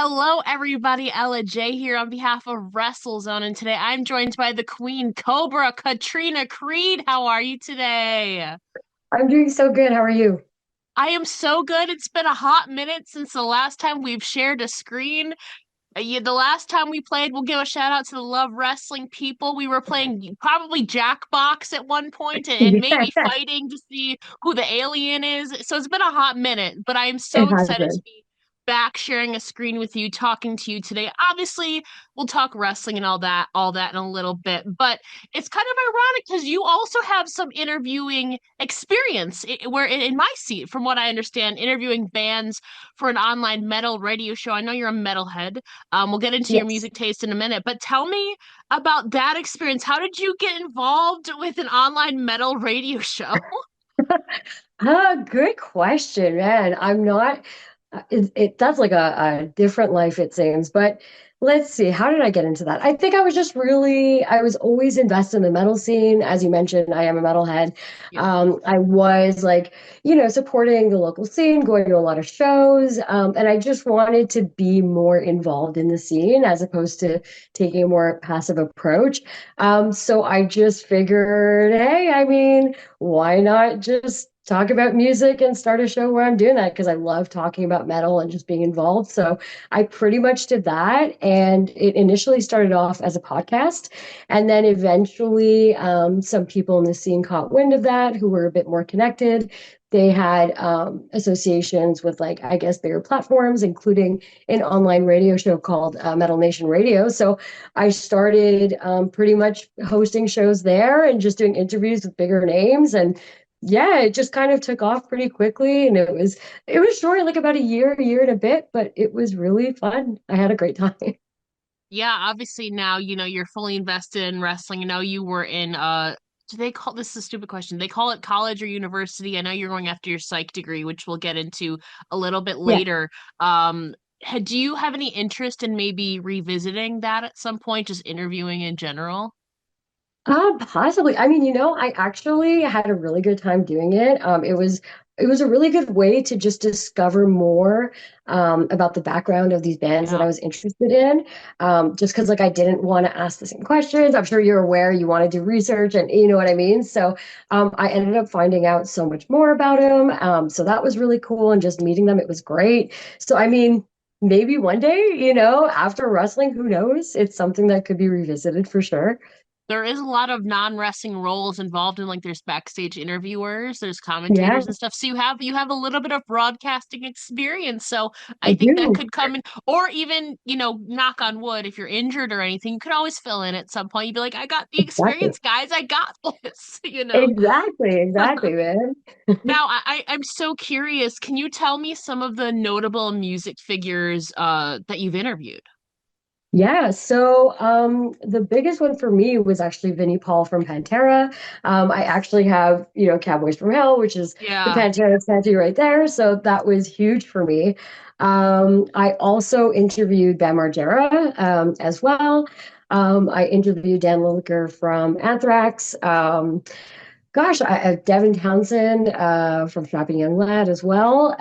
Hello, everybody. Ella J here on behalf of WrestleZone, and today I'm joined by the Queen Cobra, Katrina Creed. How are you today? I'm doing so good. How are you? I am so good. It's been a hot minute since the last time we've shared a screen. The last time we played, we'll give a shout out to the Love Wrestling people. We were playing probably Jackbox at one point and maybe Yeah, fighting to see who the alien is. So it's been a hot minute, but I am it so has excited to been. be back sharing a screen with you, talking to you today. Obviously, we'll talk wrestling and all that in a little bit, but it's kind of ironic because you also have some interviewing experience where in my seat, from what I understand, interviewing bands for an online metal radio show. I know you're a metalhead. We'll get into your Yes. music taste in a minute, but tell me about that experience. How did you get involved with an online metal radio show? Good question, man. I'm not, that's like a different life, it seems. But let's see, how did I get into that? I think I was just really, I was always invested in the metal scene. As you mentioned, I am a metalhead. Yep. I was like, supporting the local scene, going to a lot of shows. And I just wanted to be more involved in the scene as opposed to taking a more passive approach. So I just figured, hey, I mean, why not just talk about music and start a show where I'm doing that because I love talking about metal and just being involved. So I pretty much did that. And it initially started off as a podcast. And then eventually, some people in the scene caught wind of that who were a bit more connected. They had associations with, like, I guess, bigger platforms, including an online radio show called Metal Nation Radio. So I started pretty much hosting shows there and just doing interviews with bigger names. And yeah, it just kind of took off pretty quickly. And it was short, like about a year and a bit, but it was really fun. I had a great time. Yeah, obviously now, you're fully invested in wrestling. I know you were in do they call this is a stupid question? They call it college or university. I know you're going after your psych degree, which we'll get into a little bit Yeah. later. Do you have any interest in maybe revisiting that at some point, just interviewing in general? Possibly. I mean, I actually had a really good time doing it. It was a really good way to just discover more about the background of these bands that Yeah. I was interested in. Just because, like, I didn't want to ask the same questions. I'm sure you're aware you want to do research, and you know what I mean. So I ended up finding out so much more about them. So that was really cool, and just meeting them, it was great. So I mean, maybe one day, after wrestling, who knows? It's something that could be revisited for sure. There is a lot of non-wrestling roles involved in, like, there's backstage interviewers, there's Yeah, commentators and stuff. So you have a little bit of broadcasting experience. So I I think that do. could come in, or even, knock on wood, if you're injured or anything, you could always fill in at some point. You'd be like, I got the Exactly. experience, guys. I got this. Exactly, man. Now I'm so curious. Can you tell me some of the notable music figures that you've interviewed? Yeah, so the biggest one for me was actually Vinnie Paul from Pantera. I actually have, Cowboys from Hell, which is the Yeah. Pantera tattoo right there. So that was huge for me. I also interviewed Bam Margera as well. I interviewed Dan Lilliker from Anthrax. Gosh, Devin Townsend from Strapping Young Lad as well.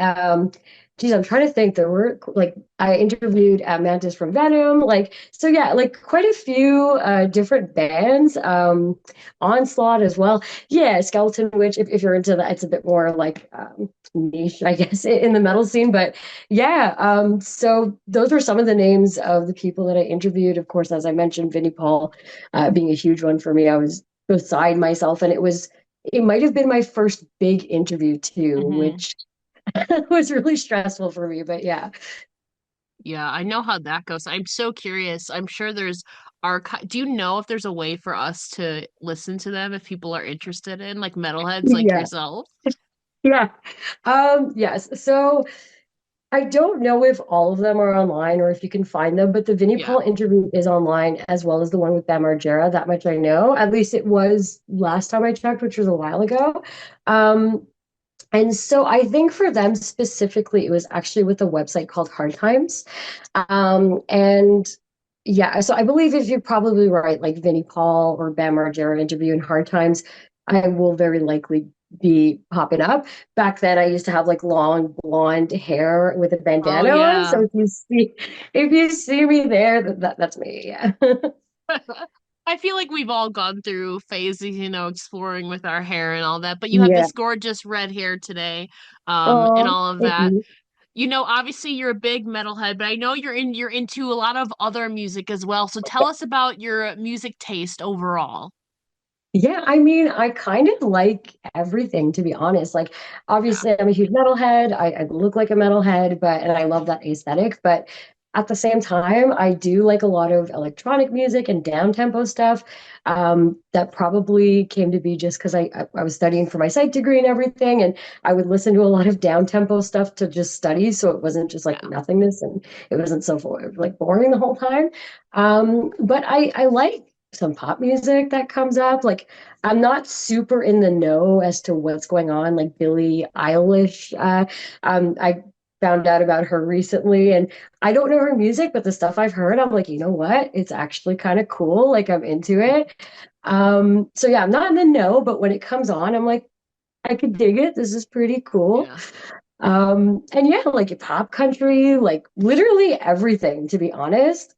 Geez, I'm trying to think. There were, like, I interviewed Mantis from Venom. Like, so yeah, like quite a few different bands. Onslaught as well. Yeah, Skeleton Witch. If you're into that, it's a bit more like niche, I guess, in the metal scene. But yeah, so those were some of the names of the people that I interviewed. Of course, as I mentioned, Vinnie Paul being a huge one for me. I was beside myself, and it might have been my first big interview too, Hmm. which was really stressful for me. But yeah, Yeah, I know how that goes. I'm so curious. I'm sure there's archive. Do you know if there's a way for us to listen to them if people are interested in, like, metalheads like yeah, yourself? yeah. Yes. So I don't know if all of them are online or if you can find them, but the Vinnie Yeah. Paul interview is online as well as the one with Bam Margera. That much I know. At least it was last time I checked, which was a while ago. Um, And so I think for them specifically, it was actually with a website called Hard Times. And yeah, so I believe if you're probably right, like Vinnie Paul or Bam Margera interview in Hard Times, I will very likely be popping up. Back then I used to have like long blonde hair with a Oh bandana on. yeah. So if you see me there, that's me. Yeah. I feel like we've all gone through phases, exploring with our hair and all that, but you have Yeah. this gorgeous red hair today, and Oh, all of thank that. you. Obviously you're a big metalhead, but I know you're into a lot of other music as well. So tell us about your music taste overall. Yeah, I mean, I kind of like everything, to be honest. Like, Yeah. obviously, I'm a huge metalhead. I look like a metalhead, and I love that aesthetic. But at the same time, I do like a lot of electronic music and down tempo stuff. That probably came to be just because I was studying for my psych degree and everything, and I would listen to a lot of down tempo stuff to just study, so it wasn't just like Yeah. nothingness and it wasn't so like boring the whole time. But I like some pop music that comes up. Like I'm not super in the know as to what's going on, like Billie Eilish. I found out about her recently, and I don't know her music, but the stuff I've heard, I'm like, you know what? It's actually kind of cool. Like I'm into it. So yeah, I'm not in the know, but when it comes on, I'm like, I could dig it. This is pretty cool. Yeah. And yeah, like pop country, like literally everything, to be honest.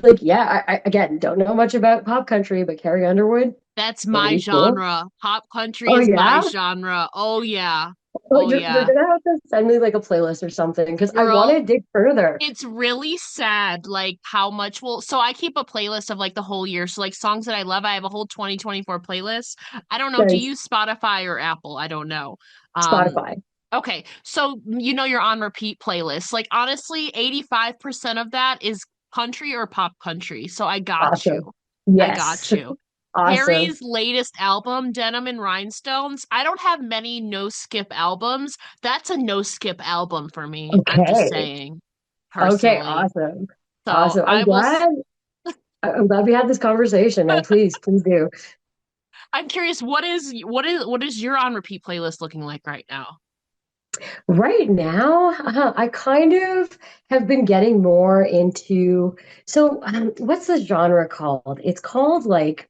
Like yeah, I again don't know much about pop country, but Carrie Underwood, That's my pretty cool. genre. Pop country Oh is my yeah? genre. Oh yeah. Oh, Oh you're yeah. gonna have to send me like a playlist or something because I want Girl, to dig further. it's really sad, like how much so I keep a playlist of like the whole year. So like songs that I love, I have a whole 2024 playlist. I don't know, do you Nice. use Spotify or Apple? I don't know. Um, Spotify. okay, so you're on repeat playlist. Like honestly, 85% of that is country or pop country. So I got you. Awesome. I got Yes. you. Awesome. Harry's latest album, Denim and Rhinestones. I don't have many no skip albums. That's a no skip album for me. I'm just Okay. saying, Okay. personally. Awesome. So Awesome. I'm glad we had this conversation, man. Please do. I'm curious, what is your on repeat playlist looking like right now? Right now, I kind of have been getting more into. So, what's the genre called? It's called like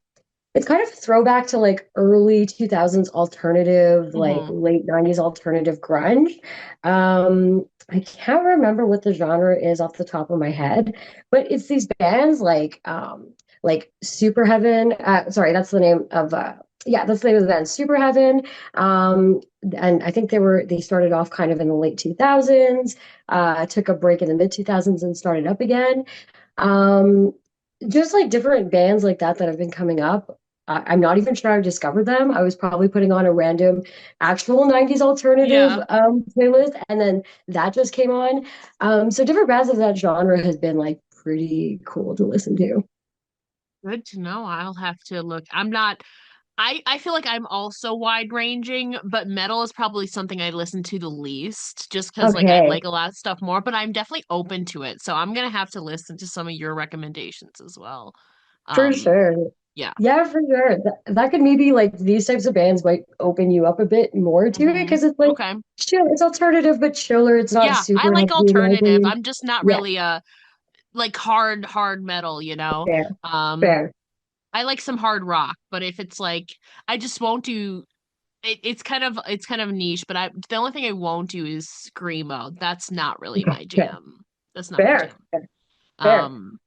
it's kind of a throwback to like early 2000s alternative, like Hmm. late 90s alternative grunge. I can't remember what the genre is off the top of my head, but it's these bands like Super Heaven. Sorry, that's the name of yeah, that's the name of the band, Super Heaven. And I think they started off kind of in the late 2000s, took a break in the mid 2000s and started up again. Um, just like different bands like that have been coming up. I'm not even sure I discovered them. I was probably putting on a random actual 90s alternative Yeah, playlist, and then that just came on. So different bands of that genre has been like pretty cool to listen to. good to know. I'll have to look. I'm not I feel like I'm also wide ranging, but metal is probably something I listen to the least just because like I Okay, like a lot of stuff more, but I'm definitely open to it. So I'm gonna have to listen to some of your recommendations as well. for Um, sure. yeah. Yeah, for sure. That could maybe like these types of bands might open you up a bit more to it Hmm. because it's like Okay. chill. It's alternative but chiller. It's not Yeah, I super like heavy, in my alternative. opinion. I'm just not Yeah, really a like hard metal. fair, Um, fair. I like some hard rock, but if it's like I just won't do it's kind of niche, but the only thing I won't do is screamo. That's not really Okay, my okay. jam. That's not my Fair, jam. fair, fair. Um,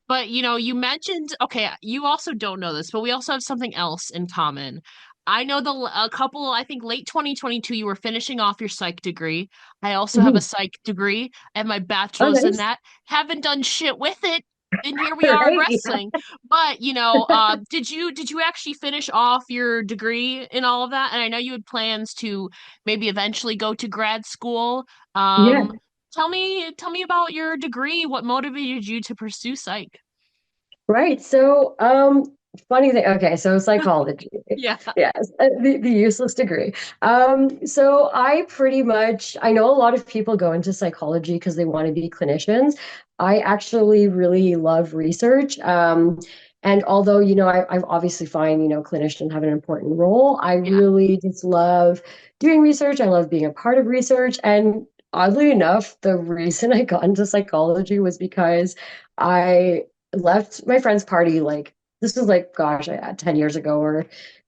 but you mentioned, okay, you also don't know this, but we also have something else in common. I know a couple, I think late 2022, you were finishing off your psych degree. I also have a Mhm. psych degree. I have my Oh, bachelor's in nice. that. Haven't done shit with it. And here we are in Right? Yeah. wrestling. But, did you actually finish off your degree in all of that? And I know you had plans to maybe eventually go to grad school. Yeah. Um, tell me about your degree. What motivated you to pursue psych? Right. So, funny thing. Okay, so psychology. Yeah. Yes, the useless degree. So I pretty much I know a lot of people go into psychology because they want to be clinicians. I actually really love research. And although, I obviously find, clinicians have an important role, I Yeah. really just love doing research. I love being a part of research. And oddly enough, the reason I got into psychology was because I left my friend's party like this was like gosh 10 years ago or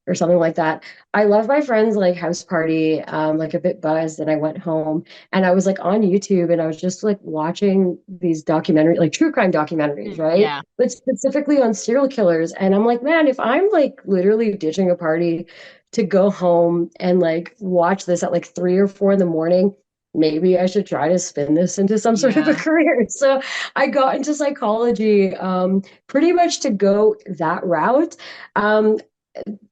or something like that. I love my friend's like house party, like a bit buzzed, and I went home and I was like on YouTube and I was just like watching these documentary, like true crime documentaries, right? Yeah. But specifically on serial killers. And I'm like, man, if I'm like literally ditching a party to go home and like watch this at like 3 or 4 in the morning, maybe I should try to spin this into some sort of a Yeah. career. So I got into psychology, pretty much to go that route. Um,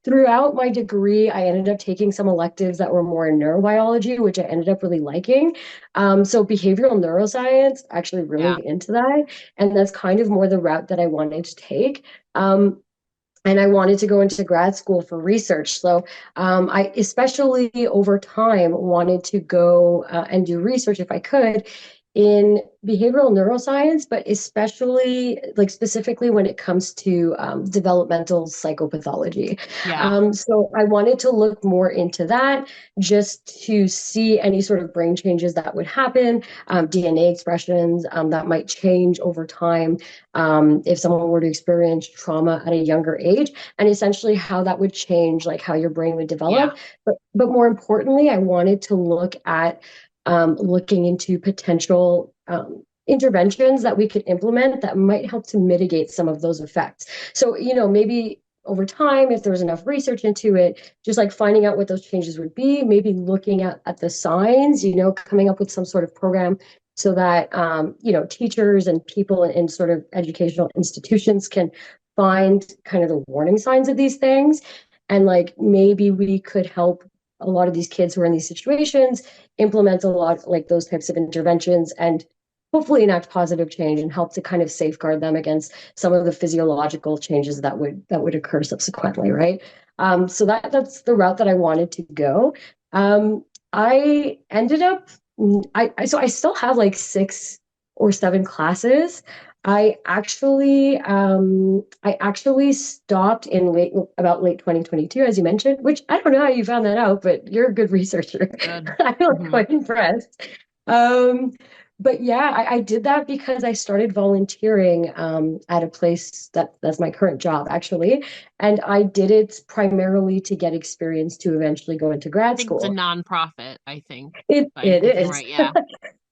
Throughout my degree, I ended up taking some electives that were more in neurobiology, which I ended up really liking. So behavioral neuroscience, actually Yeah. really into that. And that's kind of more the route that I wanted to take. And I wanted to go into grad school for research. So I, especially over time, wanted to go and do research if I could in behavioral neuroscience, but especially like specifically when it comes to developmental psychopathology. Yeah. So I wanted to look more into that just to see any sort of brain changes that would happen, DNA expressions that might change over time if someone were to experience trauma at a younger age, and essentially how that would change like how your brain would Yeah. develop. But more importantly, I wanted to look at looking into potential interventions that we could implement that might help to mitigate some of those effects. So, maybe over time, if there was enough research into it, just like finding out what those changes would be, maybe looking at the signs, coming up with some sort of program so that teachers and people in sort of educational institutions can find kind of the warning signs of these things, and like maybe we could help a lot of these kids who are in these situations implement a lot like those types of interventions and hopefully enact positive change and help to kind of safeguard them against some of the physiological changes that would occur subsequently, right? So that's the route that I wanted to go. I ended up I still have like 6 or 7 classes. I actually stopped in late 2022, as you mentioned, which I don't know how you found that out, but you're a good researcher. Good. I'm like Hmm. quite impressed. Um, but yeah, I did that because I started volunteering at a place that's my current job, actually. And I did it primarily to get experience to eventually go into I grad think it's a school. nonprofit, I think, It if I'm it thinking is. right. Yeah.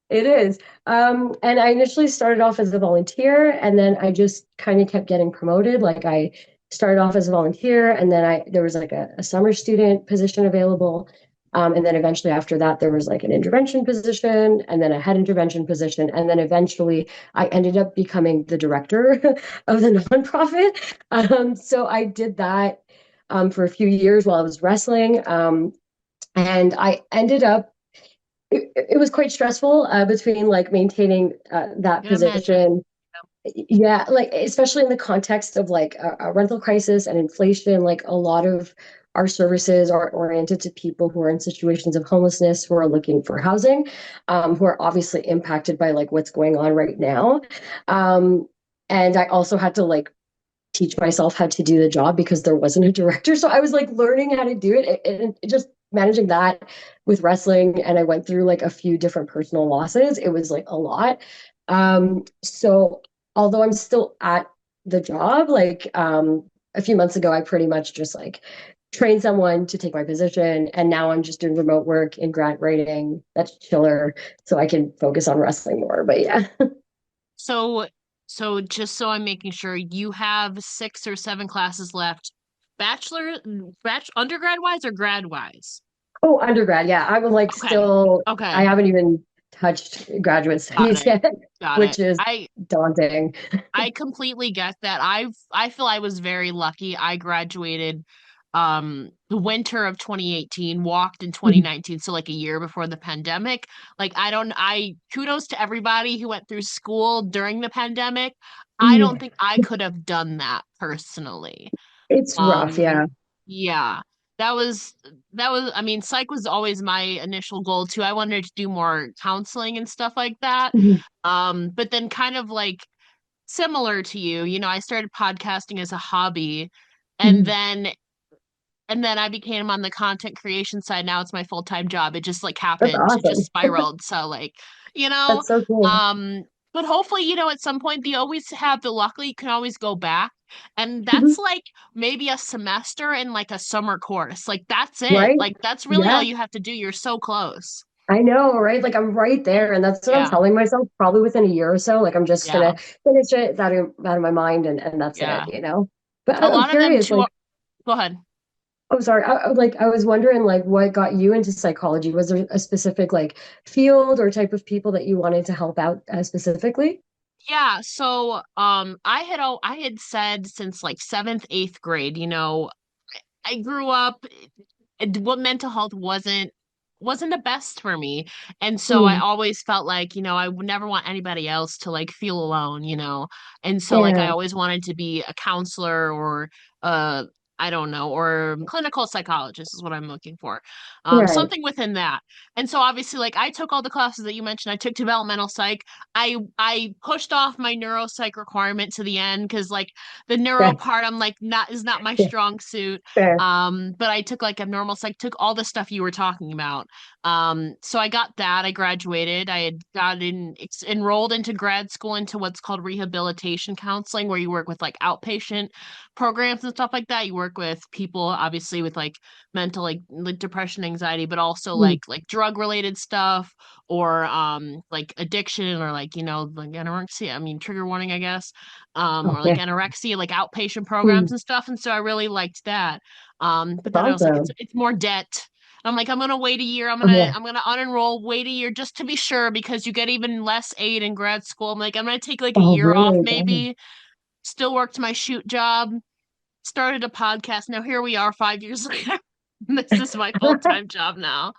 It is. And I initially started off as a volunteer, and then I just kind of kept getting promoted. Like I started off as a volunteer, and then there was like a summer student position available. And then eventually after that, there was like an intervention position, and then a head intervention position. And then eventually I ended up becoming the director of the nonprofit. So I did that for a few years while I was wrestling. And I ended up it was quite stressful between like maintaining I that can imagine. position. Yeah, like especially in the context of like a rental crisis and inflation, like a lot of our services are oriented to people who are in situations of homelessness, who are looking for housing, who are obviously impacted by like what's going on right now. Um, and I also had to like teach myself how to do the job because there wasn't a director. So I was like learning how to do it and just managing that with wrestling. And I went through like a few different personal losses. It was like a lot. So although I'm still at the job, like a few months ago, I pretty much just like trained someone to take my position. And now I'm just doing remote work in grant writing. That's chiller. So I can focus on wrestling more. But yeah. So, so just so I'm making sure, you have 6 or 7 classes left, undergrad wise or grad wise? Oh, undergrad. Yeah. I'm like Okay. still, I Okay. haven't even touched graduate Got studies it. yet, Got it. which is daunting. I completely get that. I feel I was very lucky. I graduated the winter of 2018, walked in 2019, so like a year before the pandemic. Like I kudos to everybody who went through school during the pandemic. I don't Yeah. think I could have done that personally. It's rough. Um Yeah. yeah. That was I mean, psych was always my initial goal too. I wanted to do more counseling and stuff like that. Mhm. But then kind of like similar to you, I started podcasting as a hobby and Mhm. then I became on the content creation side. Now it's my full-time job. It just like That's happened to just awesome. spiraled. So like, you know, That's so cool. um, but hopefully, at some point they always have the luckily you can always go back. And Mhm. that's like maybe a semester and like a summer course. Like that's it. Right? Like that's really all Yeah. you have to do. You're so close. I know, right? Like I'm right there, and that's what I'm Yeah. telling myself. Probably within a year or so, like I'm just Yeah. gonna finish it it's out of my mind, and that's it, Yeah. you know. But A I'm lot of them curious, too. like, Go ahead. oh, sorry, I was wondering, like, what got you into psychology? Was there a specific like field or type of people that you wanted to help out specifically? Yeah, so I had said since like seventh, eighth grade, I grew up what mental health wasn't the best for me. And so I Mm, always felt like, I would never want anybody else to like feel alone. And so like I yeah, always wanted to be a counselor or uh I don't know, or clinical psychologist is what I'm looking for. right. Something within that. And so obviously like I took all the classes that you mentioned. I took developmental psych. I pushed off my neuropsych requirement to the end because like the neuro Yeah, part I'm like not is not my yeah, strong suit. fair. But I took like abnormal psych, took all the stuff you were talking about. So I got that. I graduated. I had enrolled into grad school into what's called rehabilitation counseling, where you work with like outpatient programs and stuff like that. You work with people obviously with like mental like depression, anxiety, but also Mm, like drug related stuff or like addiction or like like anorexia. I mean trigger warning, I guess. oh, Or like yeah. anorexia, like outpatient Mm, programs and stuff. And so I really liked that. But that's then I was like, it's awesome. it's more debt. I'm like, I'm gonna wait a year. I'm Oh, gonna yeah. I'm gonna unenroll, wait a year just to be sure because you get even less aid in grad school. I'm like, I'm gonna take like a Oh, year off really? Dang. maybe. Still worked my shoot job, started a podcast. Now here we are 5 years later. This is my full-time job now.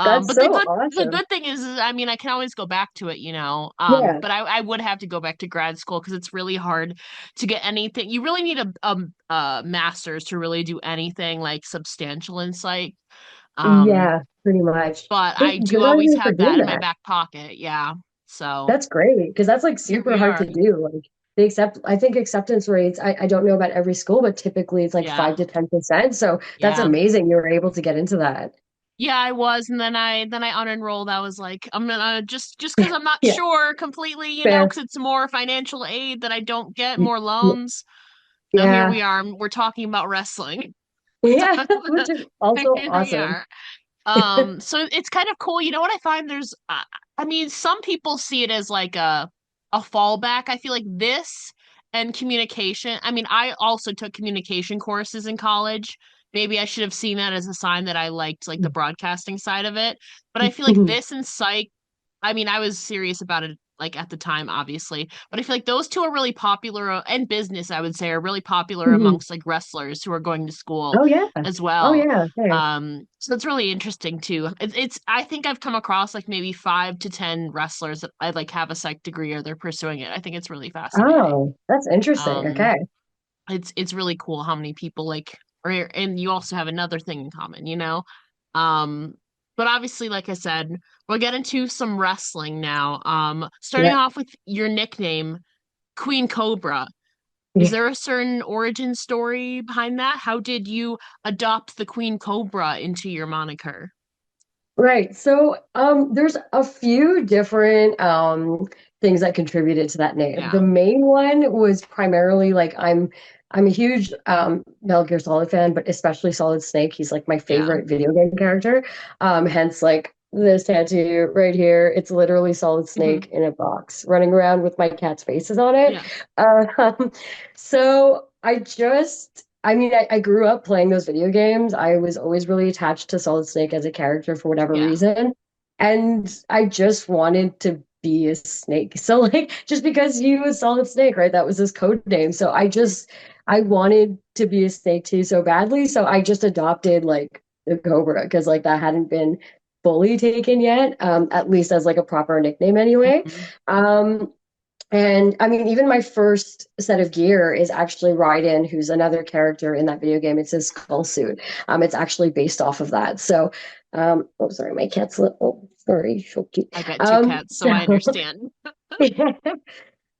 That's But the so the awesome. good thing is I mean, I can always go back to it. Yeah. But I would have to go back to grad school because it's really hard to get anything. You really need a master's to really do anything like substantial in psych. Um, Yeah, pretty much. but But I do good on always you for have that doing in my that. back pocket. Yeah. So That's great because that's like here super we hard are. to do. Like I think acceptance rates, I don't know about every school, but typically it's like Yeah. 5 to 10%. So that's Yeah. amazing you were able to get into that. Yeah, I was, and then I unenrolled. I was like, I'm gonna just because I'm not Yeah, sure completely, fair. because it's more financial aid that I don't get, Y- more y- loans. Now here Yeah. we are. We're talking about wrestling. Yeah, which is also Here we awesome. are. So it's kind of cool. You know what I find? I mean, some people see it as like a fallback. I feel like this and communication. I mean, I also took communication courses in college. Maybe I should have seen that as a sign that I liked like the broadcasting side of it. But I feel like this and psych, I mean, I was serious about it like at the time, obviously, but I feel like those two are really popular and business, I would say, are really popular amongst like wrestlers who are going to school Oh yeah. as Oh well. yeah. Fair. So it's really interesting too. I think I've come across like maybe 5 to 10 wrestlers that I like have a psych degree or they're pursuing it. I think it's really fascinating. Oh, that's interesting. Um, Okay. it's really cool how many people like are, and you also have another thing in common. Um, but obviously, like I said, we'll get into some wrestling now. Starting Yeah. off with your nickname, Queen Cobra. Is Yeah. there a certain origin story behind that? How did you adopt the Queen Cobra into your moniker? Right. So, there's a few different things that contributed to that name. The Yeah, main one was primarily like I'm a huge Metal Gear Solid fan, but especially Solid Snake. He's like my yeah. favorite video game character. Hence like this tattoo right here. It's literally Solid Hmm. Snake in a box running around with my cat's faces on it. Yeah, Um, so I mean, I grew up playing those video games. I was always really attached to Solid Snake as a character for whatever yeah. reason. And I just wanted to be a snake. So, like, just because he was Solid Snake, right? That was his code name. So I wanted to be a snake too so badly. So I just adopted like the Cobra because like that hadn't been fully taken yet, at least as like a proper nickname anyway. Hmm. Um, and I mean, even my first set of gear is actually Raiden, who's another character in that video game. It's his skull suit. It's actually based off of that. So, oh, sorry, my cat's little. Oh, sorry, so cute. I got two cats, so I So understand.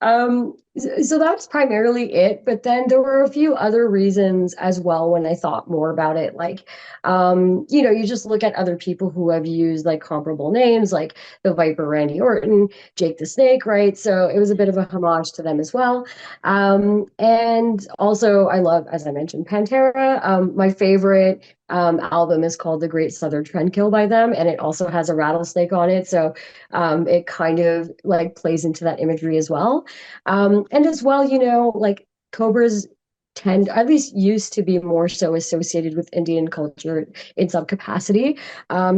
So that's primarily it, but then there were a few other reasons as well when I thought more about it. Like, you just look at other people who have used like comparable names, like the Viper Randy Orton, Jake the Snake, right? So it was a bit of a homage to them as well. And also I love, as I mentioned, Pantera. My favorite album is called The Great Southern Trendkill by them, and it also has a rattlesnake on it. So it kind of like plays into that imagery as well. And as well, like Cobras tend, at least used to be more so associated with Indian culture in some capacity.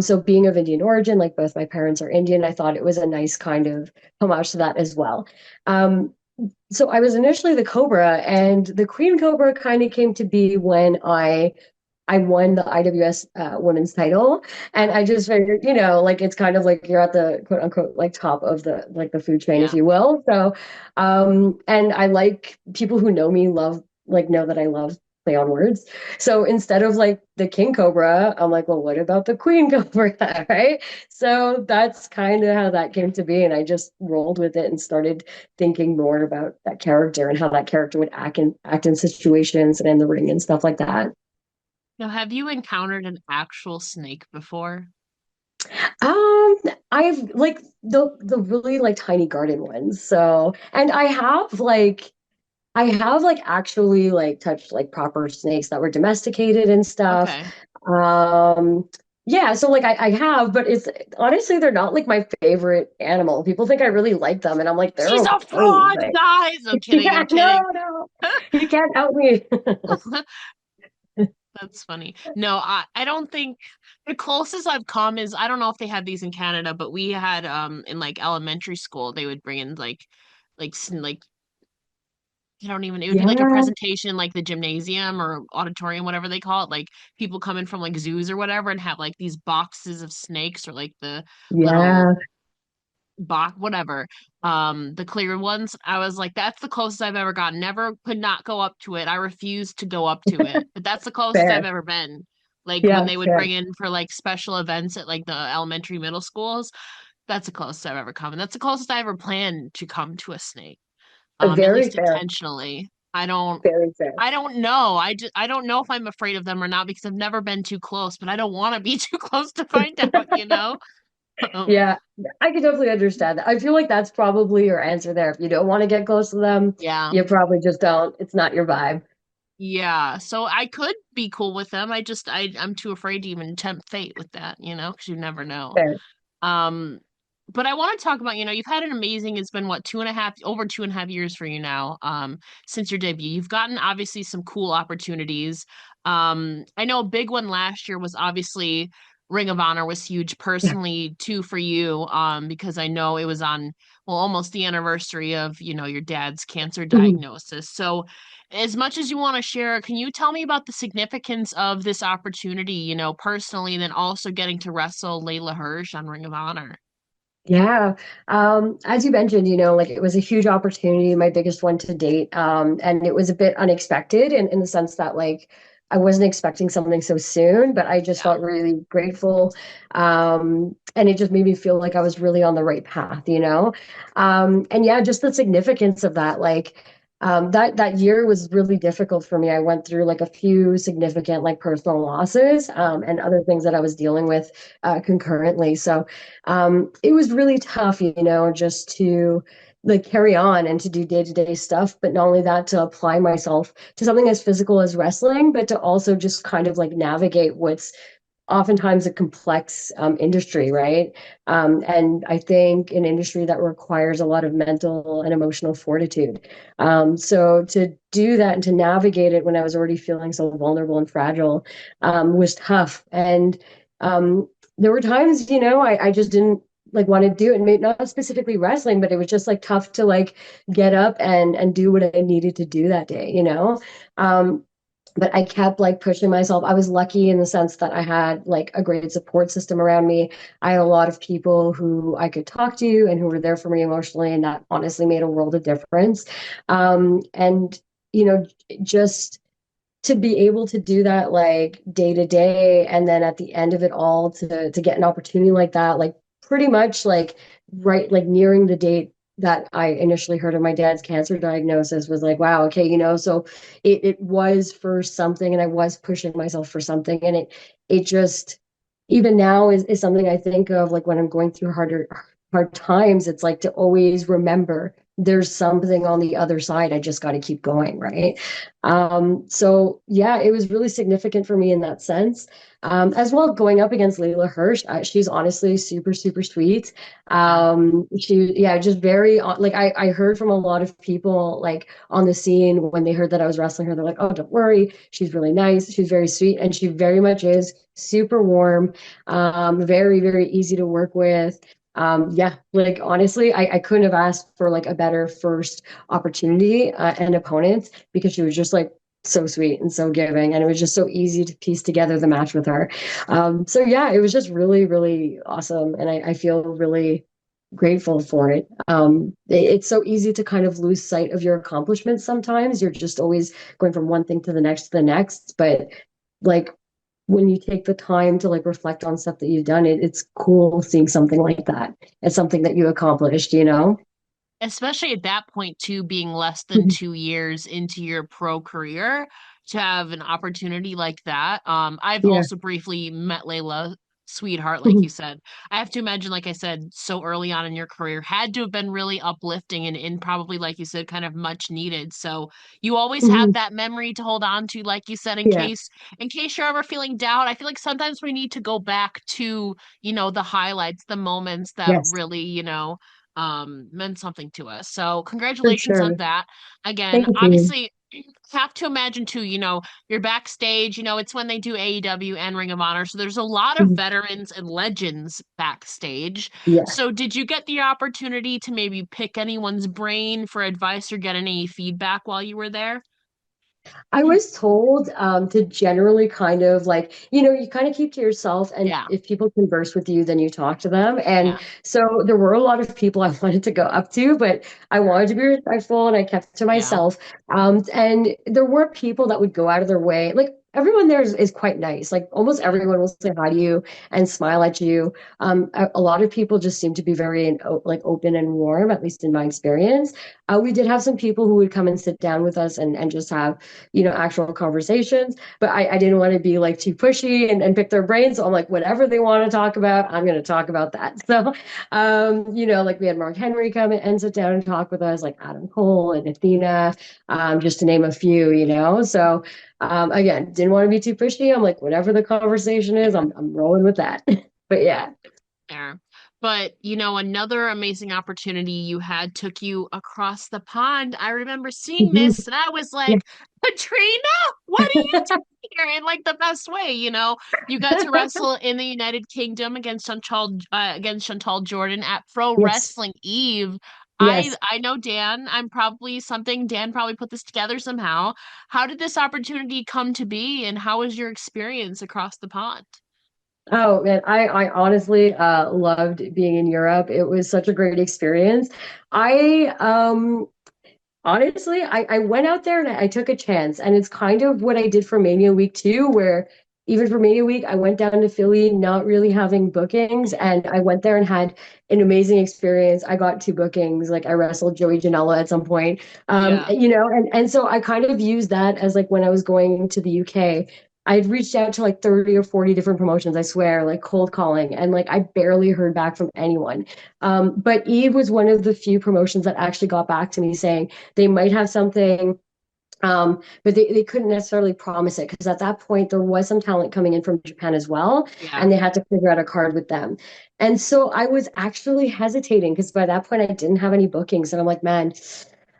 So being of Indian origin, like both my parents are Indian, I thought it was a nice kind of homage to that as well. So I was initially the Cobra, and the Queen Cobra kind of came to be when I won the IWS women's title, and I just figured, like it's kind of like you're at the quote unquote like top of the food chain, if Yeah. you will. So, and I like people who know me know that I love play on words. So instead of like the King Cobra, I'm like, well, what about the Queen Cobra, right? So that's kind of how that came to be, and I just rolled with it and started thinking more about that character and how that character would act in situations and in the ring and stuff like that. Now, have you encountered an actual snake before? Um, I've like the really like tiny garden ones. So, and I have like actually like touched like proper snakes that were domesticated and stuff. Okay. Um, yeah, so like I have, but it's honestly they're not like my favorite animal. People think I really like them, and I'm like they're She's a okay, fraud, but guys. I'm kidding. yeah, I'm no, kidding. no, you can't help me. That's funny. No, I don't think the closest I've come is I don't know if they have these in Canada, but we had in like elementary school they would bring in like I don't even it would be like a Yeah, presentation like the gymnasium or auditorium, whatever they call it. Like people come in from like zoos or whatever and have like these boxes of snakes or like the little yeah, box whatever the clear ones. I was like that's the closest I've ever gotten. Never could not go up to it. I refused to go up to it, but that's the closest I've fair. ever been, like when Yeah, they would fair. bring in for like special events at like the elementary middle schools. That's the closest I've ever come, and that's the closest I ever planned to come to a snake, at Very least fair. intentionally. I Very don't know. I don't know if I'm afraid of them or not because I've never been too close, but I don't want to be too close to find out, fair. you know? Um, Yeah, I can definitely understand that. I feel like that's probably your answer there. If you don't want to get close to them, yeah. you probably just don't. It's not your vibe. Yeah, so I could be cool with them. I'm too afraid to even tempt fate with that, because you never know. Fair. Um, but I want to talk about, you've had an amazing, it's been what, over 2.5 years for you now, since your debut. You've gotten obviously some cool opportunities. I know a big one last year was obviously Ring of Honor was huge Yeah. personally too for you, because I know it was on, well, almost the anniversary of, your dad's cancer Mhm. diagnosis. So as much as you want to share, can you tell me about the significance of this opportunity, personally, and then also getting to wrestle Layla Hirsch on Ring of Honor? Yeah. As you mentioned, like it was a huge opportunity, my biggest one to date. And it was a bit unexpected in the sense that like I wasn't expecting something so soon, but I just Yeah. felt really grateful. And it just made me feel like I was really on the right path. And yeah, just the significance of that, like that year was really difficult for me. I went through like a few significant like personal losses and other things that I was dealing with concurrently. So it was really tough, just to like carry on and to do day-to-day stuff, but not only that, to apply myself to something as physical as wrestling, but to also just kind of like navigate what's oftentimes a complex industry, right? And I think an industry that requires a lot of mental and emotional fortitude. So to do that and to navigate it when I was already feeling so vulnerable and fragile was tough. And um, there were times, I just didn't like want to do it. And not specifically wrestling, but it was just like tough to like get up and do what I needed to do that day. But I kept like pushing myself. I was lucky in the sense that I had like a great support system around me. I had a lot of people who I could talk to and who were there for me emotionally, and that honestly made a world of difference. And just to be able to do that like day to day, and then at the end of it all to get an opportunity like that, like pretty much like right like nearing the date that I initially heard of my dad's cancer diagnosis was like, wow, okay, so it was for something, and I was pushing myself for something. And it just, even now, is something I think of, like when I'm going through hard times. It's like to always remember there's something on the other side. I just got to keep going, right? So yeah, it was really significant for me in that sense. As well, going up against Layla Hirsch, she's honestly super, super sweet. Yeah. Yeah, just very, like, I heard from a lot of people, like, on the scene, when they heard that I was wrestling her, they're like, oh, don't worry, she's really nice, she's very sweet, and she very much is super warm, very, very easy to work with. Yeah, like, honestly, I couldn't have asked for like a better first opportunity, and opponent, because she was just like so sweet and so giving, and it was just so easy to piece together the match with her. So yeah, it was just really, really awesome, and I feel really grateful for it. It's so easy to kind of lose sight of your accomplishments sometimes. You're just always going from one thing to the next to the next, but like, when you take the time to like reflect on stuff that you've done, it's cool seeing something like that. It's something that you accomplished, you know? Especially at that point too, being less than 2 years into your pro career, to have an opportunity like that. I've Yeah. also briefly met Layla, sweetheart, like you said. I have to imagine, like I said, so early on in your career had to have been really uplifting, and probably, like you said, kind of much needed. So you always have that memory to hold on to, like you said, Yeah. in case you're ever feeling doubt. I feel like sometimes we need to go back to, the highlights, the moments that Yes, really, meant something to us. So for congratulations on sure. that. Again, Thank you. obviously, have to imagine too, you're backstage, it's when they do AEW and Ring of Honor. So there's a lot of Mhm. veterans and legends backstage. Yeah. So did you get the opportunity to maybe pick anyone's brain for advice or get any feedback while you were there? I was told, to generally kind of like, you kind of keep to yourself, and Yeah, if people converse with you, then you talk to them. And yeah, so there were a lot of people I wanted to go up to, but I wanted to be respectful, and I kept to yeah, myself. And there were people that would go out of their way. Like, everyone there is quite nice. Like, almost yeah, everyone will say hi to you and smile at you. A lot of people just seem to be very like open and warm, at least in my experience. We did have some people who would come and sit down with us, and just have, actual conversations. But I didn't want to be like too pushy, and pick their brains. So I'm like, whatever they want to talk about, I'm going to talk about that. So, like, we had Mark Henry come and sit down and talk with us, like Adam Cole and Athena, just to name a few, So, again, didn't want to be too pushy. I'm like, whatever the conversation is, yeah. I'm rolling with that. But yeah. There. But, another amazing opportunity you had took you across the pond. I remember seeing Mhm. this and I was Yeah. like, Katrina, what are you doing here? In like the best way, You got to wrestle in the United Kingdom against Chantal Jordan at Pro Yes. Wrestling Eve. I Yes. I know Dan. Dan probably put this together somehow. How did this opportunity come to be, and how was your experience across the pond? Oh man, I honestly loved being in Europe. It was such a great experience. I Honestly, I went out there and I took a chance. And it's kind of what I did for Mania Week too, where even for Mania Week, I went down to Philly not really having bookings. And I went there and had an amazing experience. I got two bookings. Like, I wrestled Joey Janela at some point. Yeah. And so I kind of used that as like when I was going to the UK. I'd reached out to like 30 or 40 different promotions, I swear, like cold calling, and like I barely heard back from anyone. But Eve was one of the few promotions that actually got back to me saying they might have something, but they couldn't necessarily promise it, because at that point there was some talent coming in from Japan as well, Yeah. and they had to figure out a card with them. And so I was actually hesitating, because by that point I didn't have any bookings, and I'm like, man,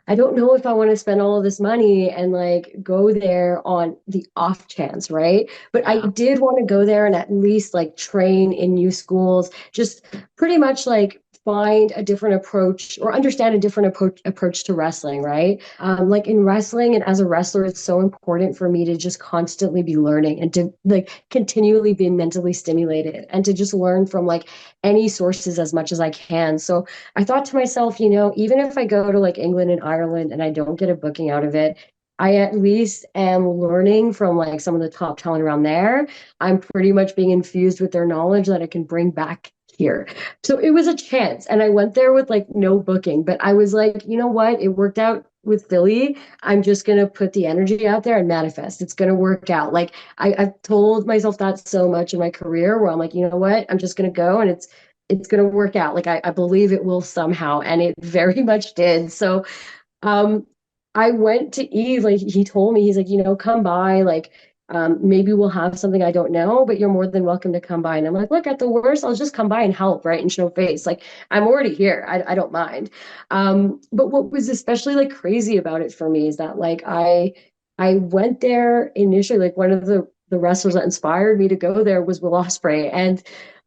I don't know if I want to spend all of this money and like go there on the off chance, right? But I Yeah. did want to go there and at least like train in new schools, just pretty much like find a different approach, or understand a different approach to wrestling, right? Like, in wrestling and as a wrestler, it's so important for me to just constantly be learning, and to like continually be mentally stimulated, and to just learn from like any sources as much as I can. So I thought to myself, even if I go to like England and Ireland and I don't get a booking out of it, I at least am learning from like some of the top talent around there. I'm pretty much being infused with their knowledge that I can bring back here. So it was a chance. And I went there with like no booking, but I was like, you know what? It worked out with Philly. I'm just going to put the energy out there and manifest. It's going to work out. Like I've told myself that so much in my career where I'm like, you know what? I'm just going to go and it's going to work out. Like I believe it will somehow. And it very much did. So um, I went to Eve, like he told me, he's like, come by, like maybe we'll have something I don't know, but you're more than welcome to come by. And I'm like, look, at the worst, I'll just come by and help, right? And show face. Like I'm already here. I don't mind. But what was especially like crazy about it for me is that like I went there initially, like one of the wrestlers that inspired me to go there was Will Ospreay. And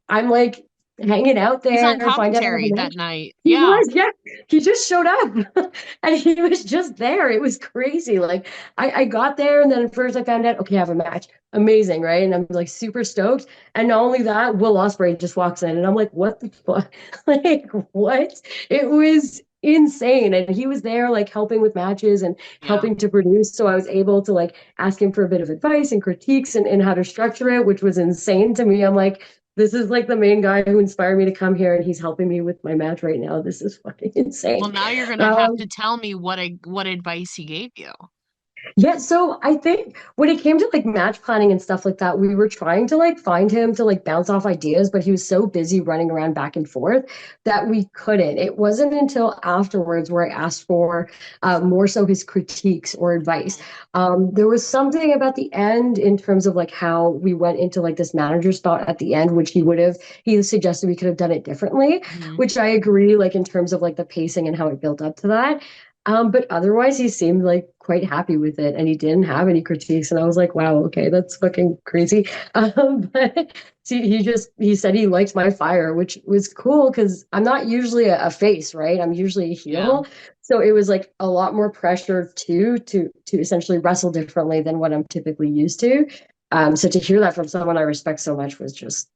I'm like hanging out He's on there, find out all the commentary that match. night. He Yeah. was, yeah. He just showed up and he was just there. It was crazy. Like I got there and then at first I found out, okay, I have a match. Amazing, right? And I'm like super stoked. And not only that, Will Ospreay just walks in and I'm like, what the fuck? Like, what? It was insane. And he was there like helping with matches and Yeah. helping to produce. So I was able to like ask him for a bit of advice and critiques and how to structure it, which was insane to me. I'm like, this is like the main guy who inspired me to come here, and he's helping me with my match right now. This is fucking Well, insane. now you're gonna have Um, to tell me what advice he gave you. Yeah, so I think when it came to like match planning and stuff like that, we were trying to like find him to like bounce off ideas, but he was so busy running around back and forth that we couldn't. It wasn't until afterwards where I asked for more so his critiques or advice. Mhm. There was something about the end in terms of like how we went into like this manager spot at the end, which he suggested we could have done it differently, Mhm. which I agree, like in terms of like the pacing and how it built up to that. But otherwise, he seemed like quite happy with it, and he didn't have any critiques. And I was like, "Wow, okay, that's fucking crazy." But see, he said he liked my fire, which was cool because I'm not usually a face, right? I'm usually a Yeah. heel, so it was like a lot more pressure to essentially wrestle differently than what I'm typically used to. So to hear that from someone I respect so much was just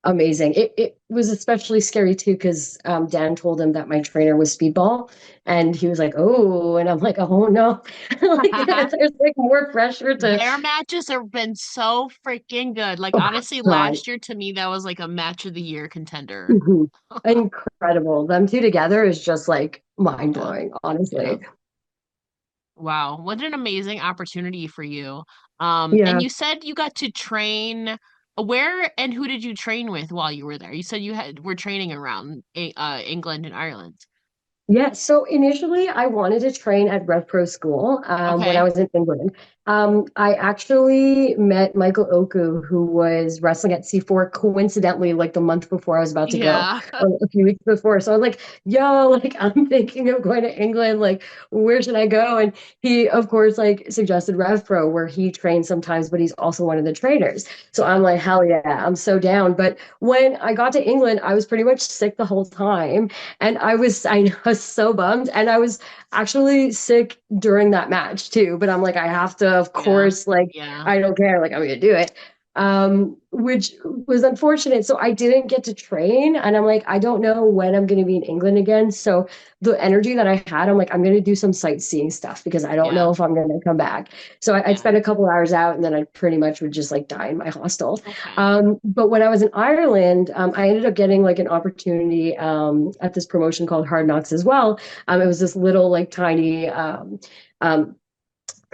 amazing. It was especially scary too because Dan told him that my trainer was Speedball, and he was like, "Oh," and I'm like, "Oh no!" Like there's like more pressure to. Their matches have been so freaking good. Like Oh honestly, God, last year to me that was like a match of the year contender. Mhm. Incredible. Them two together is just like mind Yeah. blowing, Yeah. honestly. Wow, what an amazing opportunity for you. And Yeah. you said you got to train where and who did you train with while you were there? You said you had were training around England and Ireland. Yeah, so initially I wanted to train at Rev Pro School when I Okay. was in England. I actually met Michael Oku, who was wrestling at C4 coincidentally, like the month before I was about to go, Yeah. or a few weeks before. So I was like, yo, like I'm thinking of going to England. Like, where should I go? And he, of course, like suggested Rev Pro, where he trains sometimes, but he's also one of the trainers. So Yeah. I'm like, hell yeah, I'm so down. But when I got to England, I was pretty much sick the whole time. And I was so bummed. And I was actually sick during that match too. But I'm like, I have to, of Yeah. course, like, Yeah. I don't care. Like, I'm going to do it. Which was unfortunate. So I didn't get to train. And I'm like, I don't know when I'm going to be in England again. So the energy that I had, I'm like, I'm going to do some sightseeing stuff because I don't know Yeah. if I'm going to come back. So I'd Yeah. spend a couple hours out and then I pretty much would just like die in my hostel. Okay. But when I was in Ireland, I ended up getting like an opportunity at this promotion called Hard Knocks as well. It was this little like um,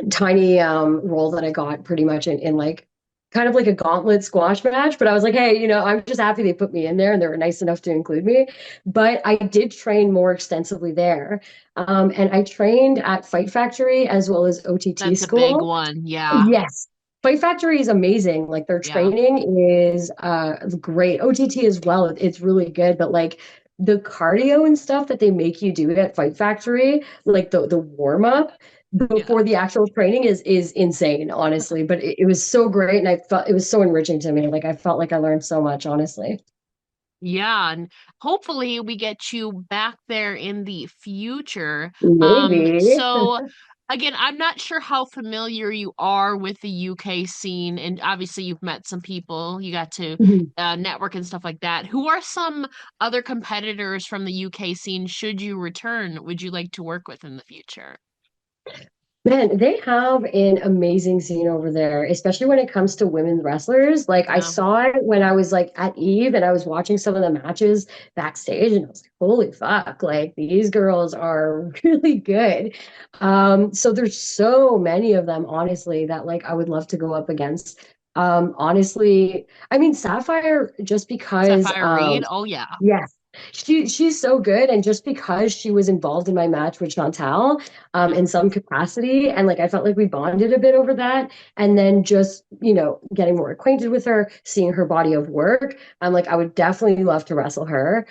tiny role that I got pretty much in like kind of like a gauntlet squash match. But I was like, hey, I'm just happy they put me in there and they were nice enough to include me. But I did train more extensively there. And I trained at Fight Factory as well as OTT That's a big school. one. Yeah. Yes. Fight Factory is amazing. Like their Yeah. training is great. OTT as well. It's really good, but like the cardio and stuff that they make you do at Fight Factory, like the warm up Yeah. before the actual training is insane, honestly. But it was so great and I felt it was so enriching to me. Like I felt like I learned so much, honestly. Yeah, and hopefully we get you back there in the future. Maybe. So again, I'm not sure how familiar you are with the UK scene, and obviously you've met some people, you got to network and stuff like that. Who are some other competitors from the UK scene should you return? Would you like to work with in the future? Man, they have an amazing scene over there, especially when it comes to women wrestlers. Like I Yeah. saw it when I was like at Eve and I was watching some of the matches backstage and I was like, holy fuck, like these girls are really good. So there's so many of them, honestly, that like I would love to go up against. Honestly, I mean Sapphire just because Sapphire Reed. Oh yeah. yes. She's so good, and just because she was involved in my match with Chantal, Yeah. in some capacity, and like I felt like we bonded a bit over that, and then just getting more acquainted with her, seeing her body of work, I'm like I would definitely love to wrestle her.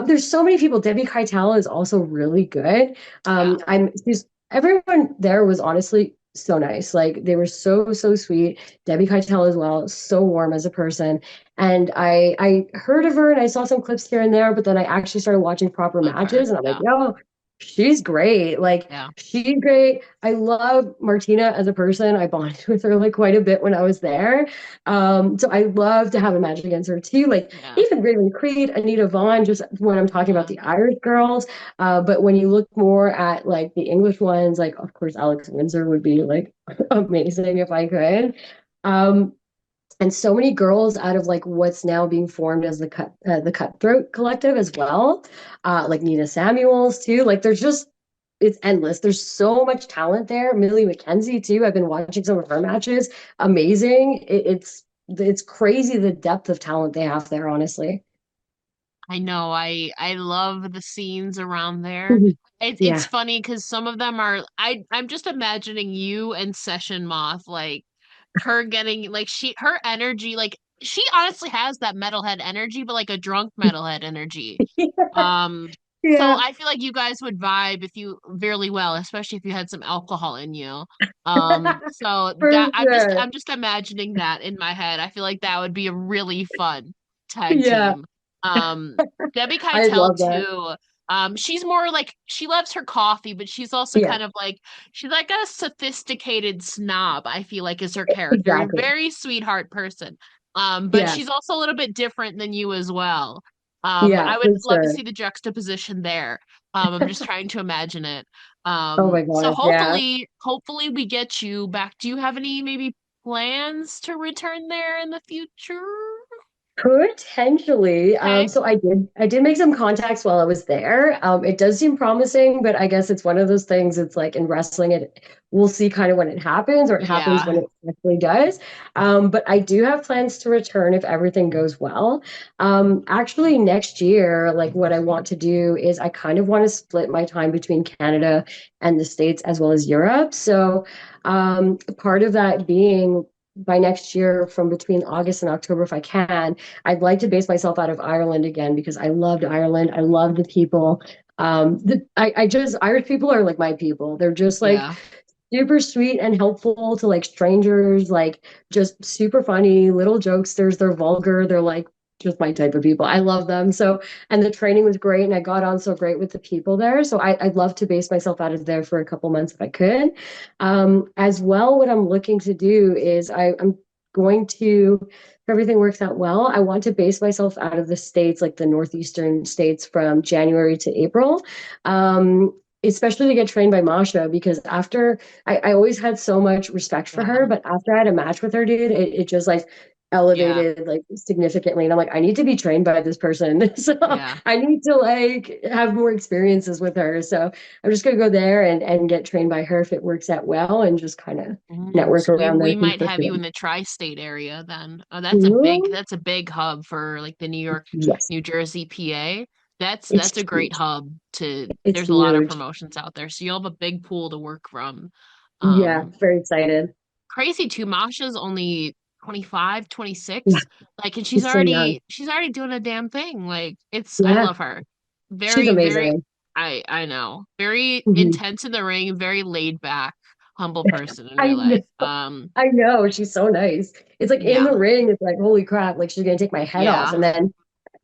There's so many people. Debbie Keitel is also really good. Yeah. I'm she's Everyone there was honestly so nice. Like they were so sweet. Debbie Keitel as well, so warm as a person. And I heard of her and I saw some clips here and there, but then I actually started watching proper Love her. matches and I'm like, Yeah. yo, she's great. Like Yeah. she's great. I love Martina as a person. I bonded with her like quite a bit when I was there. So I love to have a match against her too. Like Yeah. even Raven Creed, Anita Vaughn, just when I'm talking about Mhm. the Irish girls. But when you look more at like the English ones, like of course Alex Windsor would be like amazing if I could. Um, and so many girls out of like what's now being formed as the Cutthroat Collective as well, like Nina Samuels too. Like there's just it's endless. There's so much talent there. Millie McKenzie too. I've been watching some of her matches. Amazing. It's crazy the depth of talent they have there. Honestly. I know. I love the scenes around there. Mhm. It's Yeah. funny because some of them are I'm just imagining you and Session Moth, like her getting like her energy, like she honestly has that metalhead energy, but like a drunk metalhead energy. So Yeah. I feel like you guys would vibe if you really well, especially if you had some alcohol in you. So For that sure. I'm just imagining that in my head. I feel like that would be a really fun tag Yeah. team. Um, Debbie I Keitel love that. too. She's more like she loves her coffee, but she's also Yeah. kind of like she's like a sophisticated snob, I feel like is her character. Exactly. Very sweetheart person. But Yeah. she's also a little bit different than you as well. Yeah, I would for love to sure. see the juxtaposition there. I'm just trying to imagine it. Oh my So gosh, yeah. hopefully we get you back. Do you have any maybe plans to return there in the future? Potentially. Okay. So I did make some contacts while I was there. It does seem promising, but I guess it's one of those things. It's like in wrestling, we'll see kind of when it happens, or it happens when Yeah. it actually does. But I do have plans to return if everything goes well. Actually, next year, like what I want to do is I kind of want to split my time between Canada and the States as well as Europe. So part of that being by next year from between August and October if I can. I'd like to base myself out of Ireland again because I loved Ireland. I love the people. I just Irish people are like my people. They're just like Yeah. super sweet and helpful to like strangers, like just super funny, little jokesters. They're vulgar. They're like just my type of people. I love them. So, and the training was great and I got on so great with the people there. So I'd love to base myself out of there for a couple months if I could. As well, what I'm looking to do is I'm going to, if everything works out well, I want to base myself out of the states, like the northeastern states from January to April. Especially to get trained by Masha because after I always had so much respect for Yeah. her, but after I had a match with her, dude, it just like Yeah. elevated like significantly. And I'm like, I need to be trained by this person. So Yeah. I need to like have more experiences with her. So I'm just gonna go there and get trained by her if it works out well and just kind of network So we around there we too might for have you sure. in the tri-state area then. Ooh, That's a big hub for like the New York, yes, New Jersey, PA. it's That's a great huge. hub to It's there's a lot of huge. promotions out there. So you'll have a big pool to work from. Yeah, Um very excited. Crazy too. Masha's only 25, Yeah, 26. Like and she's so young. she's already doing a damn thing. Like I Yeah, love her. she's Very amazing. I know. Very Mhm. intense in the ring, very laid back, humble person in I real know. life. I know. She's so nice. It's like in Yeah. the ring, it's like, holy crap, like she's gonna take my head off. Yeah. And then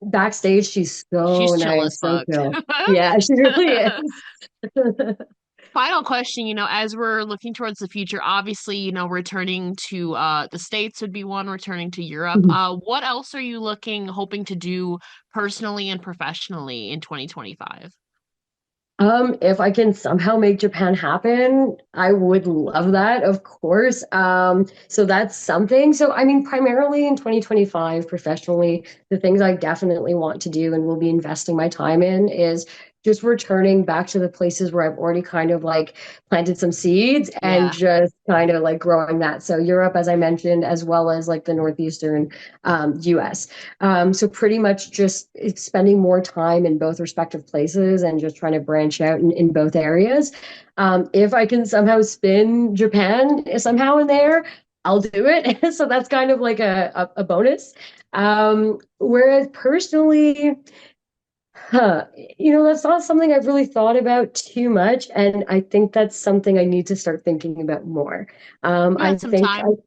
backstage, she's so She's chill as nice, so fuck. chill. Yeah, she really is. Final question, as we're looking towards the future, obviously, returning to the States would be one, returning to Europe. What else are you hoping to do personally and professionally in 2025? If I can somehow make Japan happen, I would love that, of course. So that's something. So, I mean, primarily in 2025, professionally, the things I definitely want to do and will be investing my time in is just returning back to the places where I've already kind of like planted some seeds and Yeah. just kind of like growing that. So Europe, as I mentioned, as well as like the northeastern US. So pretty much just spending more time in both respective places and just trying to branch out in both areas. If I can somehow spin Japan somehow in there, I'll do it. So that's kind of like a bonus. Whereas personally, that's not something I've really thought about too much. And I think that's something I need to start thinking about more. You I got some think time.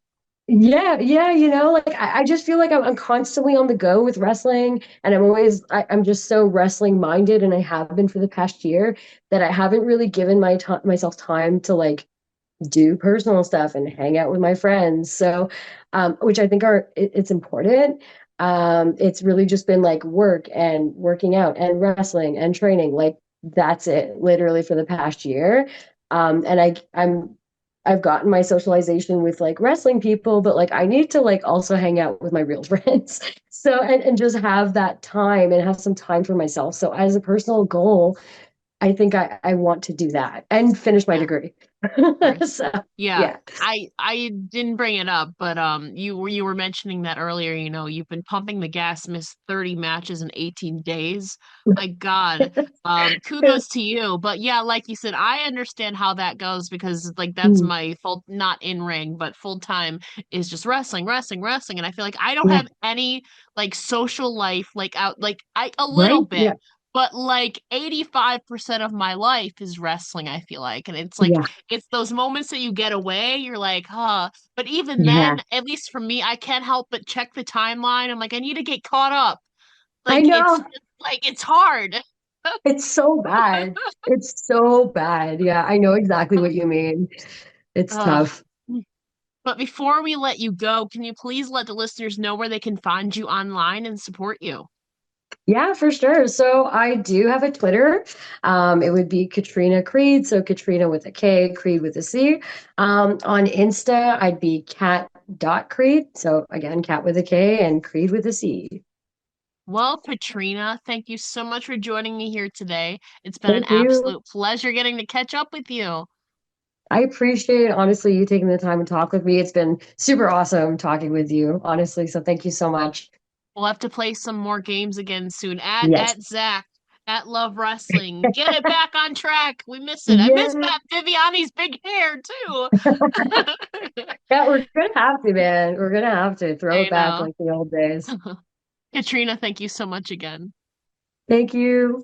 yeah, yeah, like I just feel like I'm constantly on the go with wrestling, and I'm just so wrestling minded, and I have been for the past year that I haven't really given myself time to like do personal stuff and hang out with my friends. So, which I think it's important. It's really just been like work and working out and wrestling and training. Like that's it, literally for the past year. And I've gotten my socialization with like wrestling people, but like I need to like also hang out with my real friends. So and just have that time and have some time for myself. So as a personal goal, I think I want to do that and finish my Yeah. degree. Course. So Yeah, yeah. I didn't bring it up, but you were mentioning that earlier, you've been pumping the gas, missed 30 matches in 18 days. My God. Kudos to you. But yeah, like you said, I understand how that goes because like that's Mm, my full not in ring, but full time is just wrestling, wrestling, wrestling. And I feel like I don't yeah. have any like social life like out like I a little Right? bit. Yeah. But like 85% of my life is wrestling, I feel like. And Yeah. it's those moments that you get away, you're like, huh. But even then, Yeah. at least for me, I can't help but check the timeline. I'm like, I need to get caught up. I Like it's know. just like it's hard. It's so bad. It's so bad. Yeah, I know exactly what you mean. It's Ugh. tough. But before we let you go, can you please let the listeners know where they can find you online and support you? Yeah, for sure. So I do have a Twitter. It would be Katrina Creed. So Katrina with a K, Creed with a C. On Insta, I'd be cat.creed. So again, cat with a K and Creed with a C. Well, Katrina, thank you so much for joining me here today. It's been an Thank you. absolute pleasure getting to catch up with you. I appreciate, honestly, you taking the time to talk with me. It's been super awesome talking with you, honestly. So thank you so much. We'll have to play some more games again soon. Yes. At Zach, at Love Wrestling. Get it back on track. We miss it. I miss Yeah. Matt Viviani's big hair too. Yeah, we're gonna have to, man. We're gonna have to throw I it back know. like the old days. Katrina, thank you so much again. Thank you.